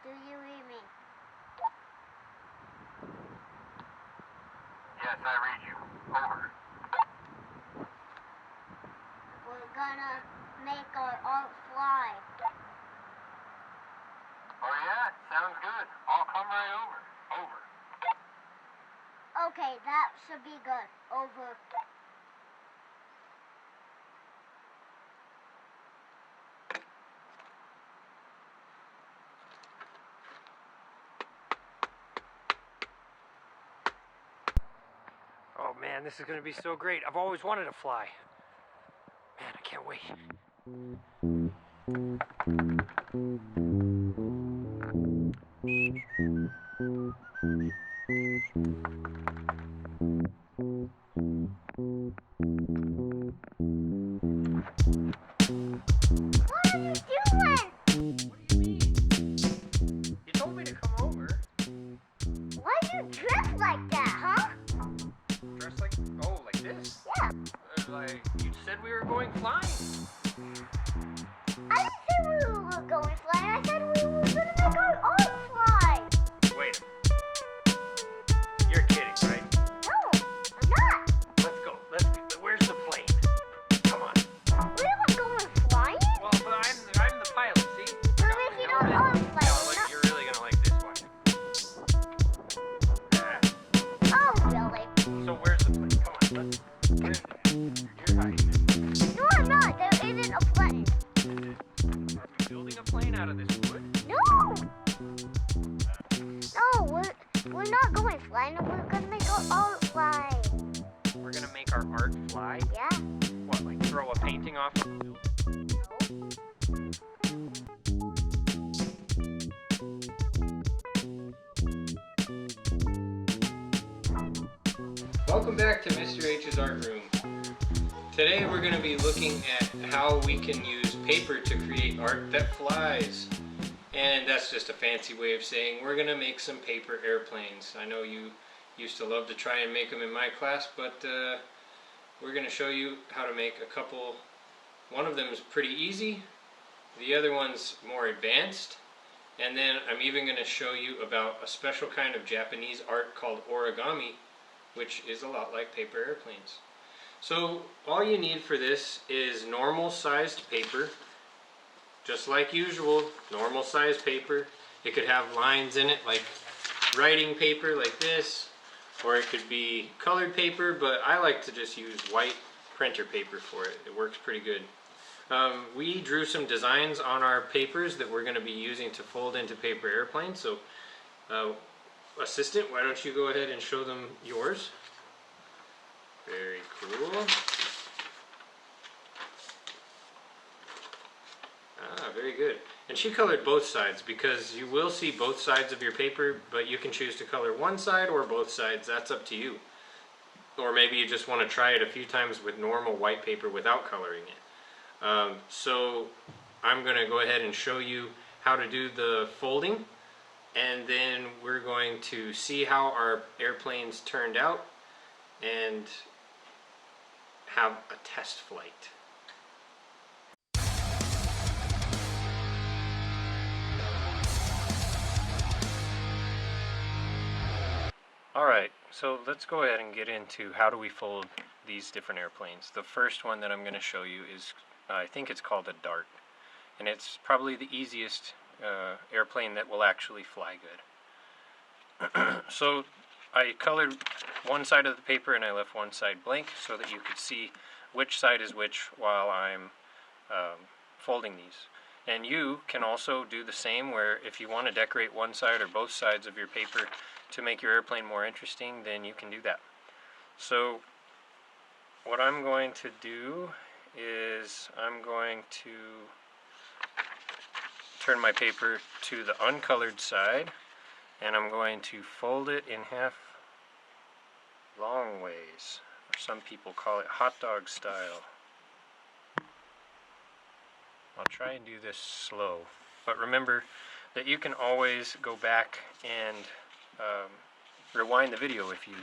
Do you read me? Yes, I read you. Over. We're gonna make our art fly. Oh yeah? Sounds good. I'll come right over. Over. Okay, that should be good. Over. Oh man, this is gonna be so great. I've always wanted to fly. Man, I can't wait. What are you doing? What do you mean? You told me to come over. Why do you dress like that, huh? Dressed like, oh, like this? Yeah. Like, you said we were going flying. I didn't say we were going flying. I said we were gonna make our art fly. Wait. You're kidding, right? No, I'm not. Let's go. Where's the plane? Come on. We're not going flying. Well, but I'm the pilot, see? We're making our art fly. No, look, you're really gonna like this one. Oh, really? So where's the plane? Come on, where's it? You're hiding. No, I'm not. There isn't a plane. Are we building a plane out of this wood? No. No, we're not going flying. We're gonna make our art fly. We're gonna make our art fly? Yeah. What, like throw a painting off of the building? Welcome back to Mr. H's Art Room. Today we're going to be looking at how we can use paper to create art that flies. And that's just a fancy way of saying we're going to make some paper airplanes. I know you used to love to try and make them in my class, but we're going to show you how to make a couple. One of them is pretty easy, the other one's more advanced, and then I'm even going to show you about a special kind of Japanese art called origami, which is a lot like paper airplanes. So all you need for this is normal sized paper, just like usual, normal sized paper. It could have lines in it like writing paper like this, or it could be colored paper, but I like to just use white printer paper for it. It works pretty good. We drew some designs on our papers that we're going to be using to fold into paper airplanes. So assistant, why don't you go ahead and show them yours? Very cool. Ah, very good. And she colored both sides because you will see both sides of your paper, but you can choose to color one side or both sides. That's up to you. Or maybe you just want to try it a few times with normal white paper without coloring it. So I'm going to go ahead and show you how to do the folding, and then we're going to see how our airplanes turned out and have a test flight. Alright, so let's go ahead and get into how do we fold these different airplanes. The first one that I'm going to show you is, I think it's called a dart, and it's probably the easiest airplane that will actually fly good. So I colored one side of the paper and I left one side blank so that you could see which side is which while I'm folding these. And you can also do the same, where if you want to decorate one side or both sides of your paper to make your airplane more interesting, then you can do that. So what I'm going to do is I'm going to turn my paper to the uncolored side, and I'm going to fold it in half long ways, or some people call it hot dog style. I'll try and do this slow, but remember that you can always go back and rewind the video if you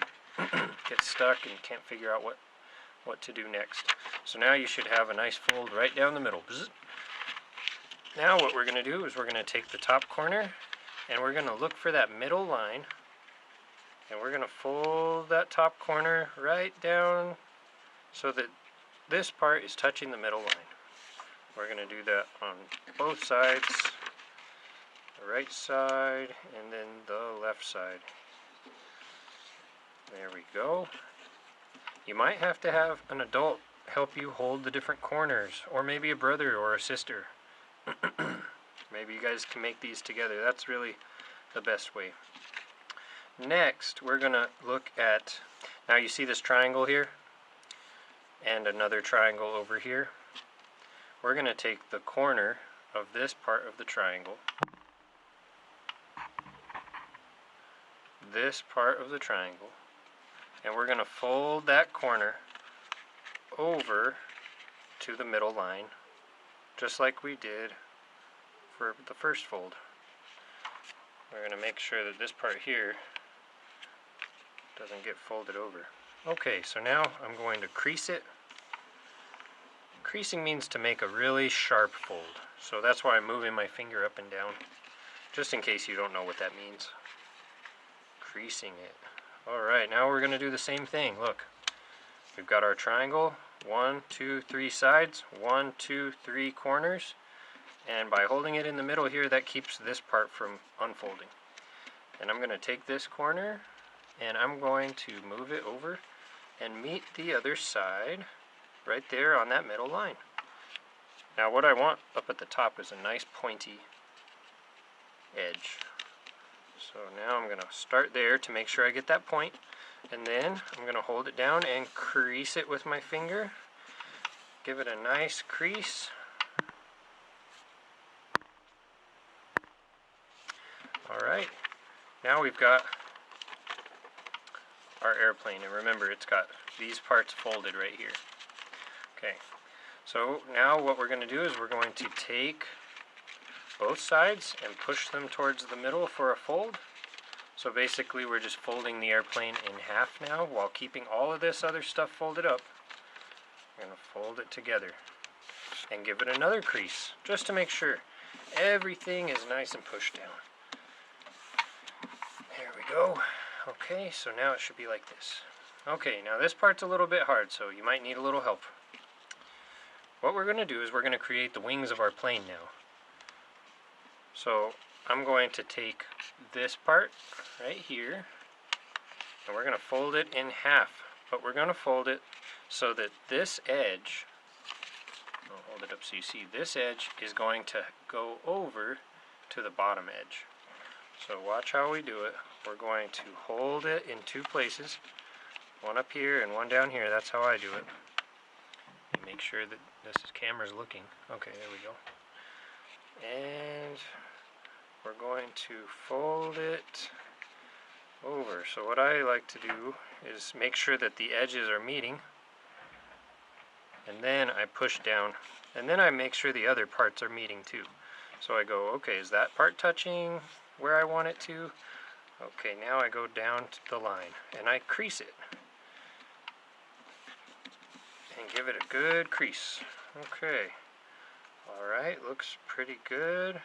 get stuck and can't figure out what to do next. So now you should have a nice fold right down the middle. Bzz. Now what we're going to do is we're going to take the top corner and we're going to look for that middle line, and we're going to fold that top corner right down so that this part is touching the middle line. We're going to do that on both sides, the right side and then the left side. There we go. You might have to have an adult help you hold the different corners, or maybe a brother or a sister. Maybe you guys can make these together. That's really the best way. Next, we're going to look at, now you see this triangle here and another triangle over here. We're going to take the corner of this part of the triangle, this part of the triangle, and we're going to fold that corner over to the middle line, just like we did for the first fold. We're going to make sure that this part here doesn't get folded over. Okay, so now I'm going to crease it. Creasing means to make a really sharp fold, so that's why I'm moving my finger up and down, just in case you don't know what that means. Creasing it. Alright, now we're going to do the same thing. Look, we've got our triangle, 1, 2, 3 sides, 1, 2, 3 corners, and by holding it in the middle here, that keeps this part from unfolding. And I'm going to take this corner and I'm going to move it over and meet the other side right there on that middle line. Now what I want up at the top is a nice pointy edge. So now I'm going to start there to make sure I get that point, and then I'm going to hold it down and crease it with my finger. Give it a nice crease. Alright, now we've got our airplane, and remember it's got these parts folded right here. Okay, so now what we're going to do is we're going to take both sides and push them towards the middle for a fold. So basically we're just folding the airplane in half now while keeping all of this other stuff folded up. We're going to fold it together and give it another crease just to make sure everything is nice and pushed down. There we go. Okay, so now it should be like this. Okay, now this part's a little bit hard, so you might need a little help. What we're going to do is we're going to create the wings of our plane now. So I'm going to take this part right here, and we're going to fold it in half, but we're going to fold it so that this edge, I'll hold it up so you see, this edge is going to go over to the bottom edge. So watch how we do it. We're going to hold it in two places, one up here and one down here. That's how I do it. Make sure that this camera's looking. Okay, there we go. And we're going to fold it over. So what I like to do is make sure that the edges are meeting, and then I push down, and then I make sure the other parts are meeting too. So I go, okay, is that part touching where I want it to? Okay, now I go down to the line and I crease it and give it a good crease. Okay, alright, looks pretty good.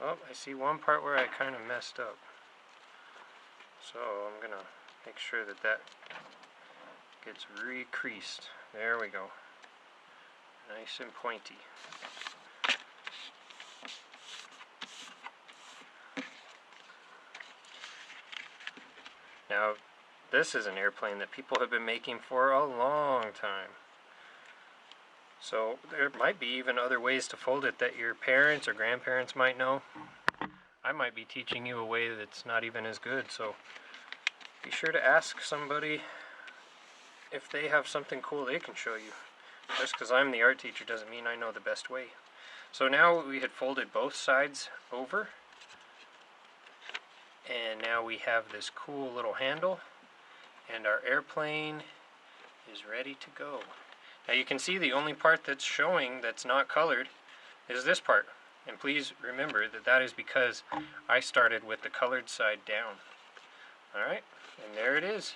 Oh, I see one part where I kind of messed up, so I'm gonna make sure that that gets re-creased. There we go, nice and pointy. Now, this is an airplane that people have been making for a long time. So there might be even other ways to fold it that your parents or grandparents might know. I might be teaching you a way that's not even as good, so be sure to ask somebody if they have something cool they can show you. Just because I'm the art teacher doesn't mean I know the best way. So now we had folded both sides over, and now we have this cool little handle, and our airplane is ready to go. Now you can see the only part that's showing that's not colored is this part. And please remember that that is because I started with the colored side down. Alright, and there it is.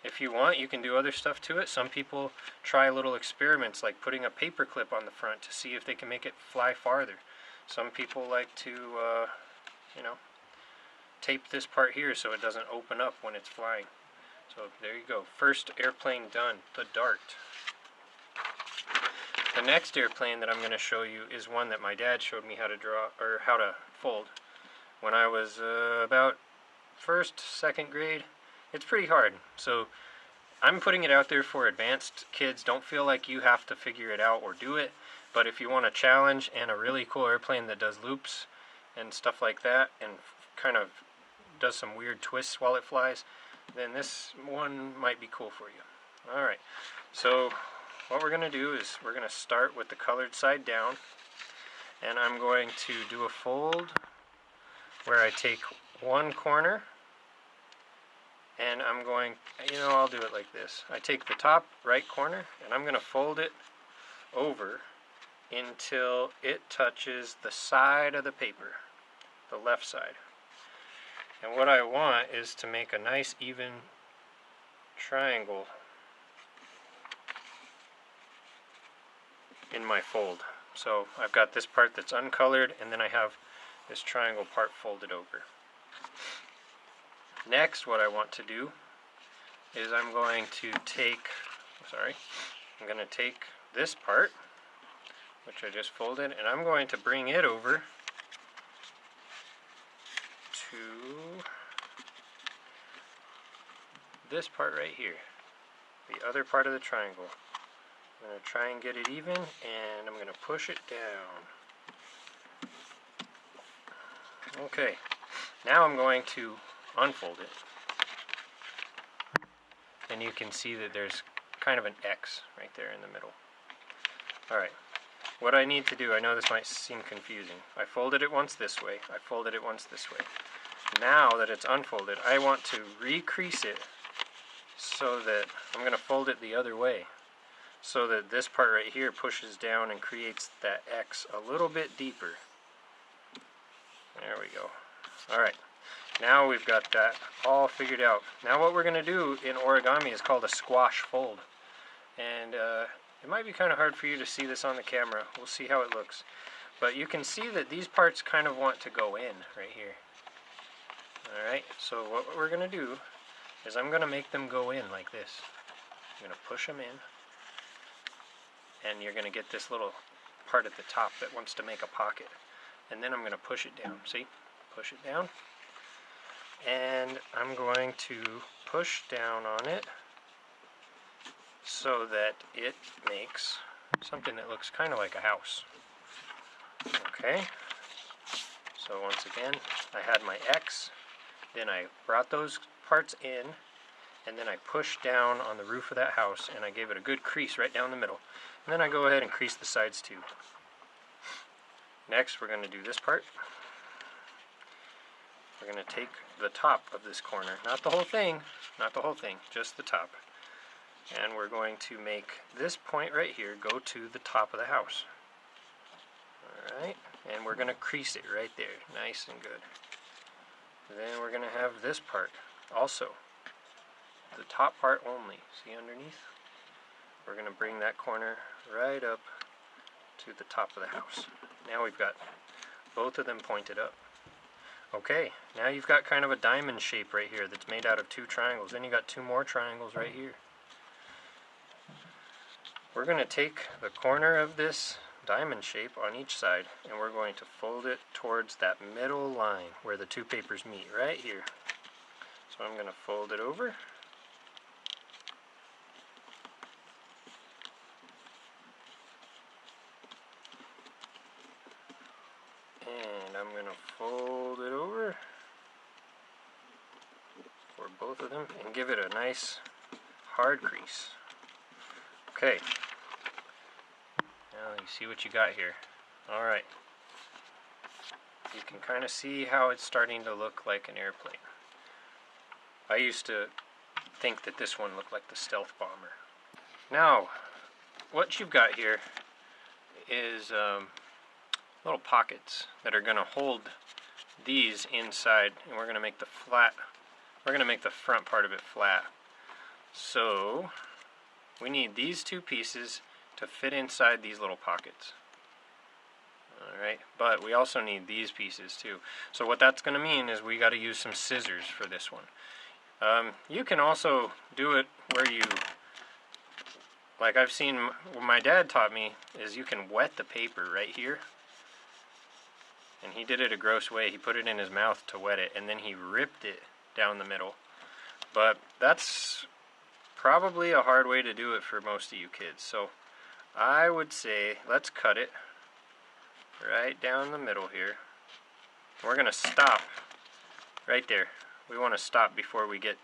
If you want, you can do other stuff to it. Some people try little experiments like putting a paper clip on the front to see if they can make it fly farther. Some people like to you know, tape this part here so it doesn't open up when it's flying. So there you go. First airplane done, the Dart. The next airplane that I'm going to show you is one that my dad showed me how to draw, or how to fold, when I was about first, second grade. It's pretty hard, so I'm putting it out there for advanced kids. Don't feel like you have to figure it out or do it, but if you want a challenge and a really cool airplane that does loops and stuff like that, and kind of does some weird twists while it flies, then this one might be cool for you. Alright, so what we're going to do is we're going to start with the colored side down, and I'm going to do a fold where I take one corner, and I'm going, I'll do it like this. I take the top right corner and I'm going to fold it over until it touches the side of the paper, the left side. And what I want is to make a nice even triangle in my fold. So I've got this part that's uncolored, and then I have this triangle part folded over. Next, what I want to do is I'm going to take this part, which I just folded, and I'm going to bring it over to this part right here, the other part of the triangle. I'm going to try and get it even, and I'm going to push it down. Okay, now I'm going to unfold it, and you can see that there's kind of an X right there in the middle. Alright, what I need to do, I know this might seem confusing. I folded it once this way, I folded it once this way. Now that it's unfolded, I want to recrease it so that I'm going to fold it the other way, so that this part right here pushes down and creates that X a little bit deeper. There we go. Alright, now we've got that all figured out. Now what we're going to do in origami is called a squash fold. And it might be kind of hard for you to see this on the camera. We'll see how it looks. But you can see that these parts kind of want to go in right here. Alright, so what we're going to do is I'm going to make them go in like this. I'm going to push them in, and you're going to get this little part at the top that wants to make a pocket. And then I'm going to push it down. See? Push it down. And I'm going to push down on it so that it makes something that looks kind of like a house. Okay? So once again, I had my X, then I brought those parts in, and then I pushed down on the roof of that house, and I gave it a good crease right down the middle. And then I go ahead and crease the sides too. Next, we're going to do this part. We're going to take the top of this corner, not the whole thing, just the top. And we're going to make this point right here go to the top of the house. Alright, and we're going to crease it right there, nice and good. Then we're going to have this part also, the top part only, see underneath? We're going to bring that corner right up to the top of the house. Now we've got both of them pointed up. Okay, now you've got kind of a diamond shape right here that's made out of two triangles. Then you got two more triangles right here. We're going to take the corner of this diamond shape on each side, and we're going to fold it towards that middle line where the two papers meet, right here. So I'm going to fold it over. And I'm going to fold it over for both of them and give it a nice hard crease. Okay. Now you see what you got here. Alright. You can kind of see how it's starting to look like an airplane. I used to think that this one looked like the stealth bomber. Now, what you've got here is little pockets that are going to hold these inside, and we're going to make the front part of it flat. So we need these two pieces to fit inside these little pockets. Alright, but we also need these pieces too. So what that's going to mean is we got to use some scissors for this one. You can also do it where you, like I've seen, what my dad taught me is you can wet the paper right here. And he did it a gross way. He put it in his mouth to wet it, and then he ripped it down the middle. But that's probably a hard way to do it for most of you kids. So I would say let's cut it right down the middle here. We're going to stop right there. We want to stop before we get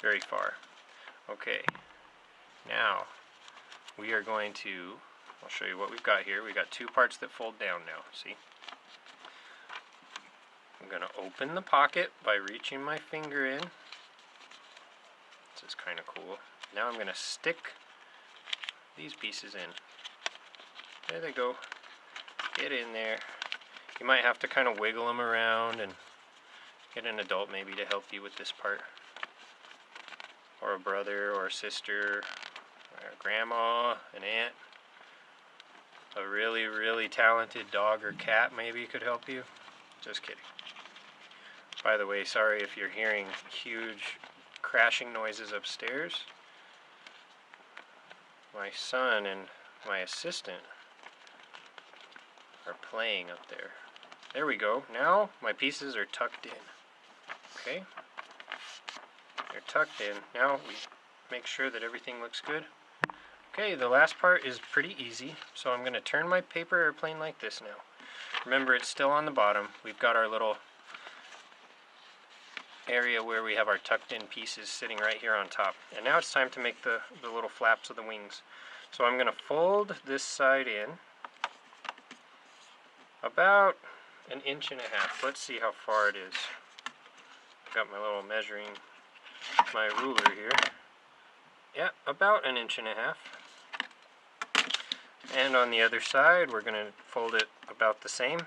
very far. Okay, now we are going to, I'll show you what we've got here. We got two parts that fold down now, see? I'm going to open the pocket by reaching my finger in. This is kind of cool. Now I'm going to stick these pieces in. There they go. Get in there. You might have to kind of wiggle them around and get an adult maybe to help you with this part. Or a brother or a sister, or a grandma, an aunt. A really, really talented dog or cat maybe could help you. Just kidding. By the way, sorry if you're hearing huge crashing noises upstairs. My son and my assistant are playing up there. There we go. Now my pieces are tucked in. Okay? They're tucked in. Now we make sure that everything looks good. Okay, the last part is pretty easy. So I'm going to turn my paper airplane like this now. Remember, it's still on the bottom. We've got our little area where we have our tucked in pieces sitting right here on top. And now it's time to make the little flaps of the wings. So I'm going to fold this side in about 1.5 inches. Let's see how far it is. I've got my little measuring, my ruler here. Yeah, about 1.5 inches. And on the other side, we're going to fold it about the same.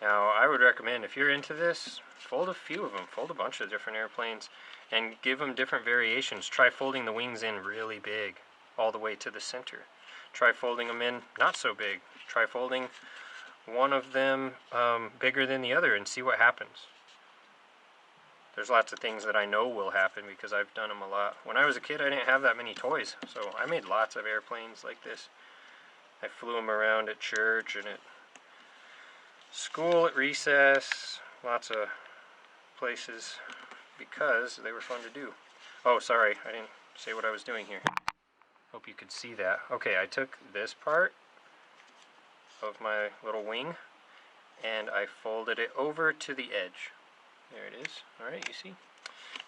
Now, I would recommend, if you're into this, fold a few of them. Fold a bunch of different airplanes and give them different variations. Try folding the wings in really big, all the way to the center. Try folding them in not so big. Try folding one of them bigger than the other and see what happens. There's lots of things that I know will happen because I've done them a lot. When I was a kid, I didn't have that many toys, so I made lots of airplanes like this. I flew them around at church and at school, at recess, lots of places because they were fun to do. Oh, sorry, I didn't say what I was doing here. Hope you could see that. Okay, I took this part of my little wing and I folded it over to the edge. There it is. Alright, you see?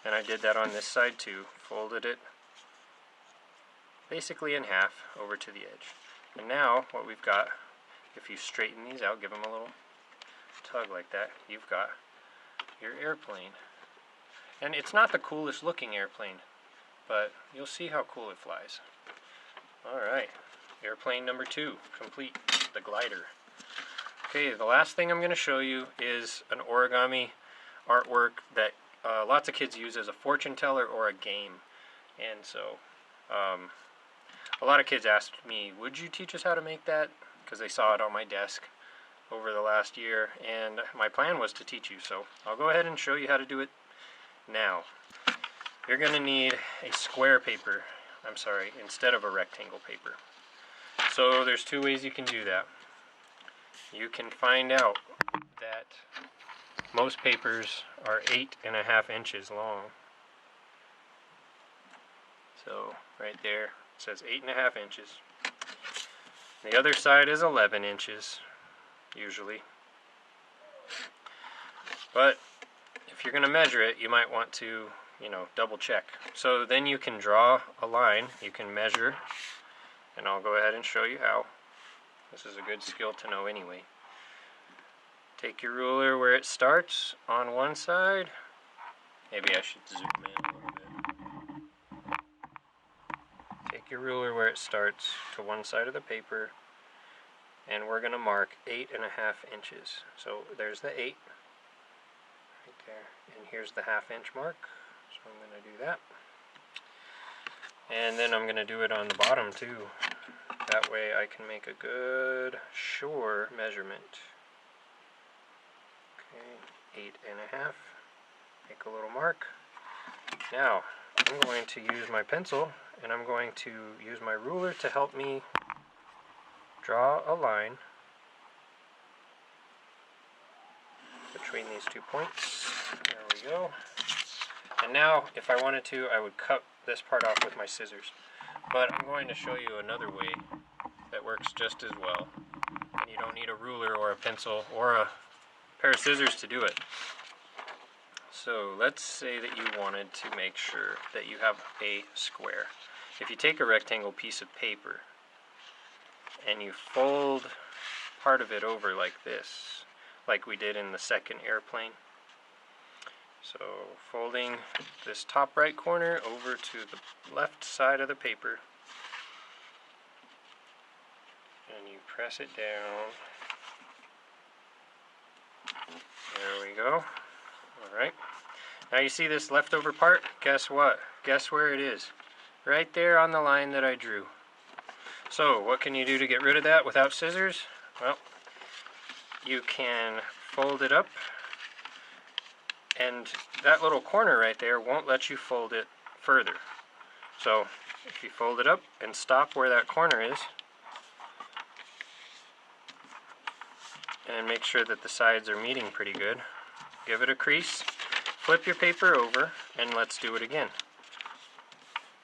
And I did that on this side too. Folded it basically in half over to the edge. And now what we've got, if you straighten these out, give them a little tug like that, you've got your airplane. And it's not the coolest looking airplane, but you'll see how cool it flies. Alright, airplane number 2, complete, the glider. Okay, the last thing I'm going to show you is an origami artwork that lots of kids use as a fortune teller or a game. And so, a lot of kids asked me, would you teach us how to make that? Because they saw it on my desk over the last year, and my plan was to teach you, so I'll go ahead and show you how to do it now. You're going to need a square paper, instead of a rectangle paper. So there's 2 ways you can do that. You can find out that most papers are 8.5 inches long. So right there it says 8.5 inches. The other side is 11 inches, usually. But if you're going to measure it, you might want to, double check. So then you can draw a line, you can measure, and I'll go ahead and show you how. This is a good skill to know anyway. Take your ruler where it starts on one side. Maybe I should zoom in a little bit. Take your ruler where it starts to one side of the paper, and we're going to mark 8.5 inches. So there's the 8 right there, and here's the 1/2 inch mark. So I'm going to do that. And then I'm going to do it on the bottom too. That way I can make a good, sure measurement. Okay, 8.5. Make a little mark. Now, I'm going to use my pencil, and I'm going to use my ruler to help me draw a line between these 2 points. There we go. And now, if I wanted to, I would cut this part off with my scissors. But I'm going to show you another way that works just as well. And you don't need a ruler or a pencil or a pair of scissors to do it. So let's say that you wanted to make sure that you have a square. If you take a rectangle piece of paper and you fold part of it over like this, like we did in the second airplane. So folding this top right corner over to the left side of the paper, and you press it down. There we go. Alright. Now you see this leftover part? Guess what? Guess where it is? Right there on the line that I drew. So what can you do to get rid of that without scissors? Well, you can fold it up, and that little corner right there won't let you fold it further. So if you fold it up and stop where that corner is, and make sure that the sides are meeting pretty good, give it a crease, flip your paper over, and let's do it again.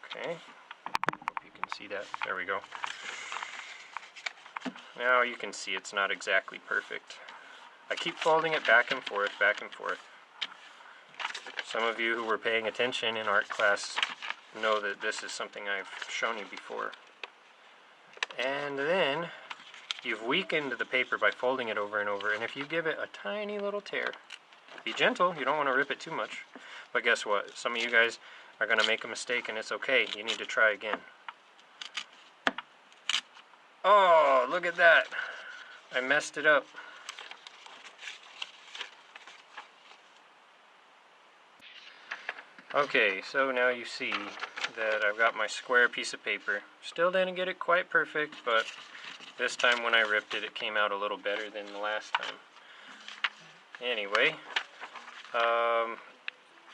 Okay, hope you can see that. There we go. Now you can see it's not exactly perfect. I keep folding it back and forth, back and forth. Some of you who were paying attention in art class know that this is something I've shown you before. And then you've weakened the paper by folding it over and over, and if you give it a tiny little tear, be gentle, you don't want to rip it too much, but guess what? Some of you guys are going to make a mistake, and it's okay. You need to try again. Oh, look at that. I messed it up. Okay, so now you see that I've got my square piece of paper. Still didn't get it quite perfect, but this time when I ripped it, it came out a little better than the last time. Anyway,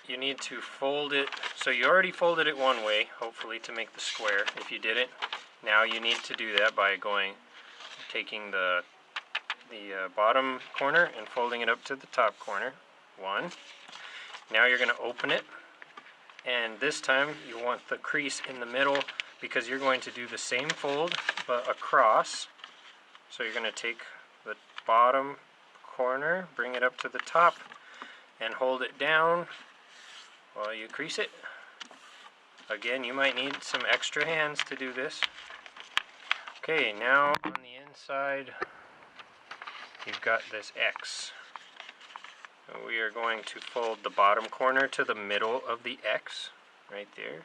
you need to fold it. So you already folded it one way, hopefully, to make the square. If you didn't, now you need to do that by taking the bottom corner and folding it up to the top corner. One. Now you're going to open it. And this time you want the crease in the middle because you're going to do the same fold but across. So you're going to take the bottom corner, bring it up to the top, and hold it down while you crease it. Again, you might need some extra hands to do this. Okay, now on the inside you've got this X. We are going to fold the bottom corner to the middle of the X, right there.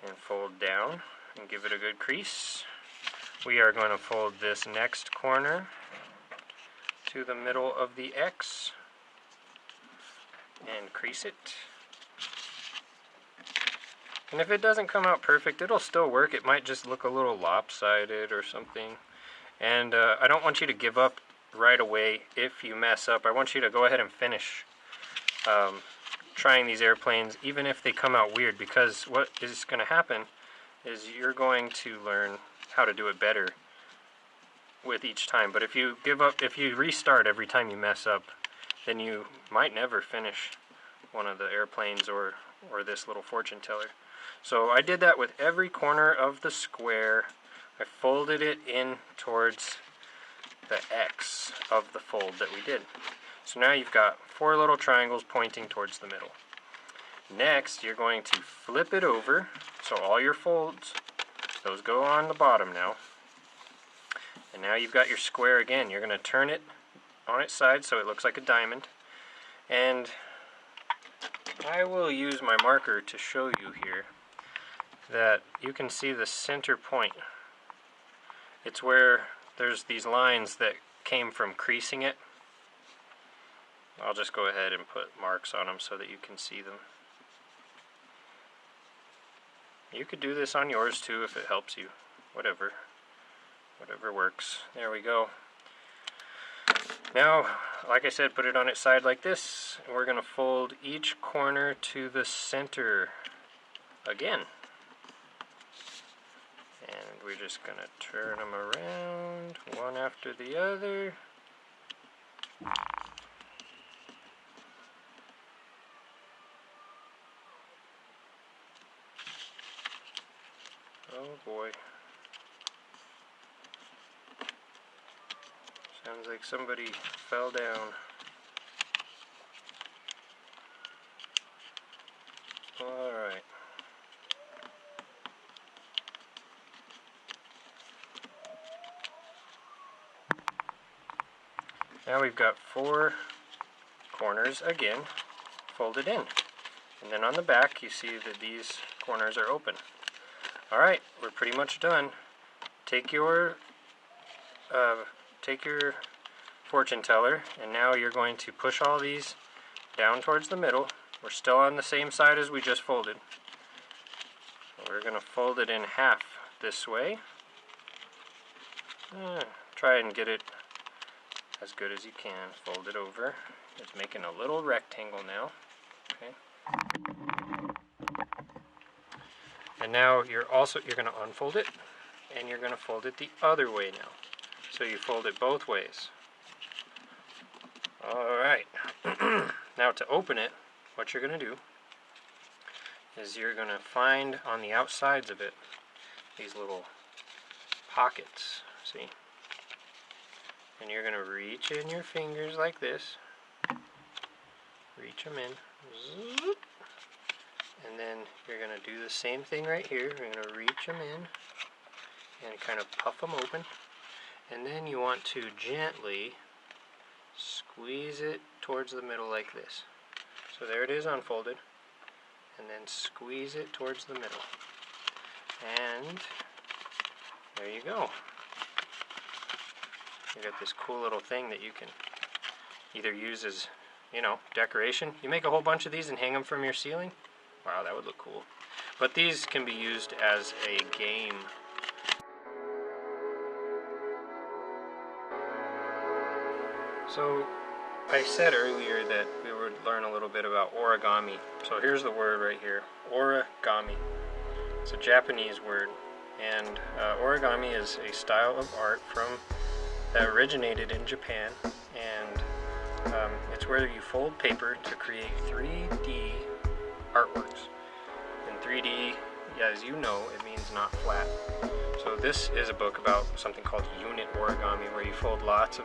And fold down and give it a good crease. We are going to fold this next corner to the middle of the X and crease it. And if it doesn't come out perfect, it'll still work. It might just look a little lopsided or something. And I don't want you to give up right away if you mess up. I want you to go ahead and finish trying these airplanes, even if they come out weird, because what is going to happen is you're going to learn how to do it better with each time. But if you give up, if you restart every time you mess up, then you might never finish one of the airplanes or this little fortune teller. So I did that with every corner of the square. I folded it in towards the X of the fold that we did. So now you've got 4 little triangles pointing towards the middle. Next, you're going to flip it over. So all your folds, those go on the bottom now. And now you've got your square again. You're going to turn it on its side so it looks like a diamond. And I will use my marker to show you here that you can see the center point. It's where there's these lines that came from creasing it. I'll just go ahead and put marks on them so that you can see them. You could do this on yours too if it helps you. Whatever works. There we go. Now, like I said, put it on its side like this, and we're going to fold each corner to the center again. And we're just going to turn them around, one after the other. Oh boy. Sounds like somebody fell down. Alright. Now we've got 4 corners again folded in. And then on the back you see that these corners are open. Alright, we're pretty much done. Take your fortune teller, and now you're going to push all these down towards the middle. We're still on the same side as we just folded. We're going to fold it in half this way. Try and get it as good as you can. Fold it over. It's making a little rectangle now. Okay. And now you're going to unfold it, and you're going to fold it the other way now. So you fold it both ways. Alright. Now to open it, what you're going to do is you're going to find on the outsides of it these little pockets. See? And you're going to reach in your fingers like this. Reach them in. Zoop. And then you're going to do the same thing right here. You're going to reach them in and kind of puff them open. And then you want to gently squeeze it towards the middle like this. So there it is unfolded. And then squeeze it towards the middle. And there you go. You got this cool little thing that you can either use as, decoration. You make a whole bunch of these and hang them from your ceiling. Wow, that would look cool. But these can be used as a game. So I said earlier that we would learn a little bit about origami. So here's the word right here, origami. It's a Japanese word, and origami is a style of art that originated in Japan, and it's where you fold paper to create 3D artworks. In 3D, as you know, it means not flat. So this is a book about something called unit origami, where you fold lots of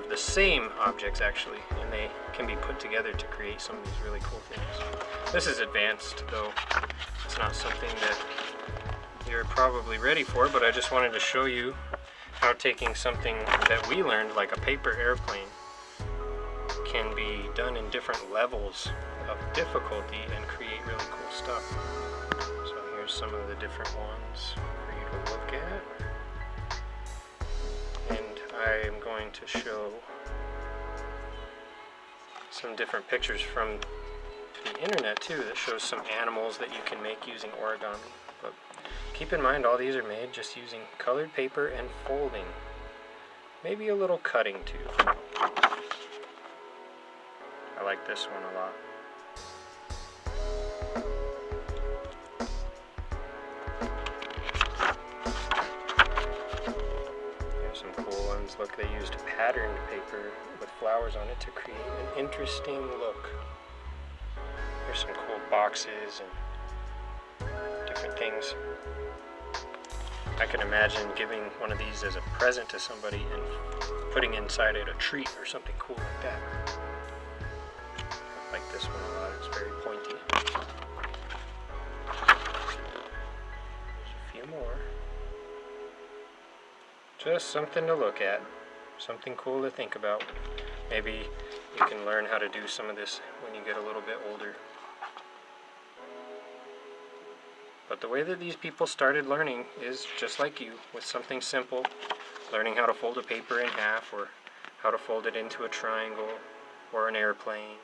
the same objects actually, and they can be put together to create some of these really cool things. This is advanced, though it's not something that you're probably ready for, but I just wanted to show you how taking something that we learned, like a paper airplane, can be done in different levels of difficulty and create really cool stuff. So here's some of the different ones for you to look at. And I am going to show some different pictures from the internet too that shows some animals that you can make using origami. But keep in mind, all these are made just using colored paper and folding. Maybe a little cutting too. I like this one a lot. Here's some cool ones. Look, they used patterned paper with flowers on it to create an interesting look. Here's some cool boxes and different things. I can imagine giving one of these as a present to somebody and putting inside it a treat or something cool like that. I like this one a lot. It's very pointy. There's a few more. Just something to look at. Something cool to think about. Maybe you can learn how to do some of this when you get a little bit older. But the way that these people started learning is just like you, with something simple, learning how to fold a paper in half, or how to fold it into a triangle, or an airplane.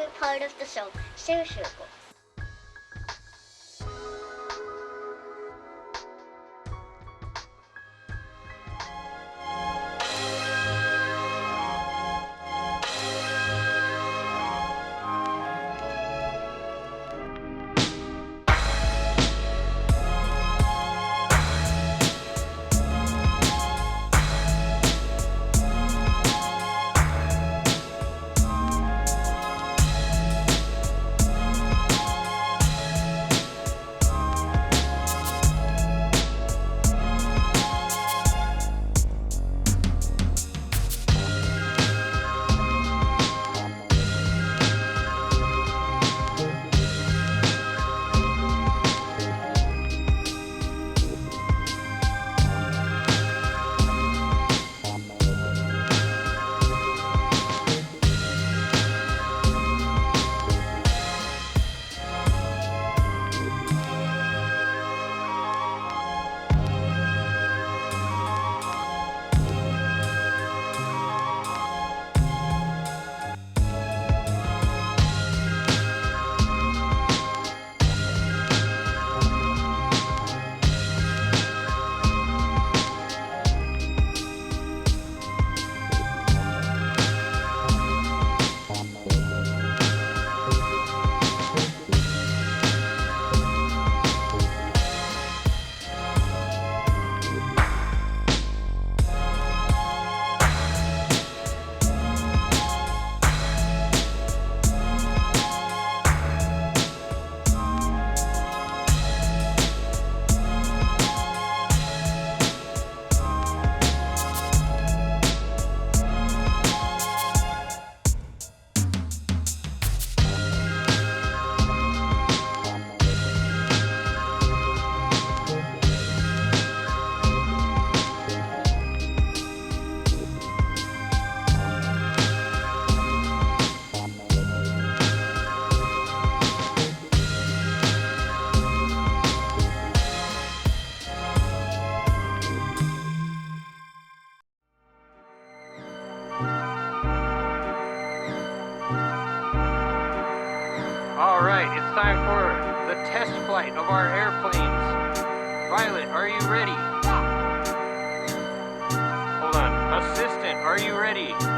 favorite part of the song, semicircle. Alright, it's time for the test flight of our airplanes. Violet, are you ready? Hold on. Assistant, are you ready?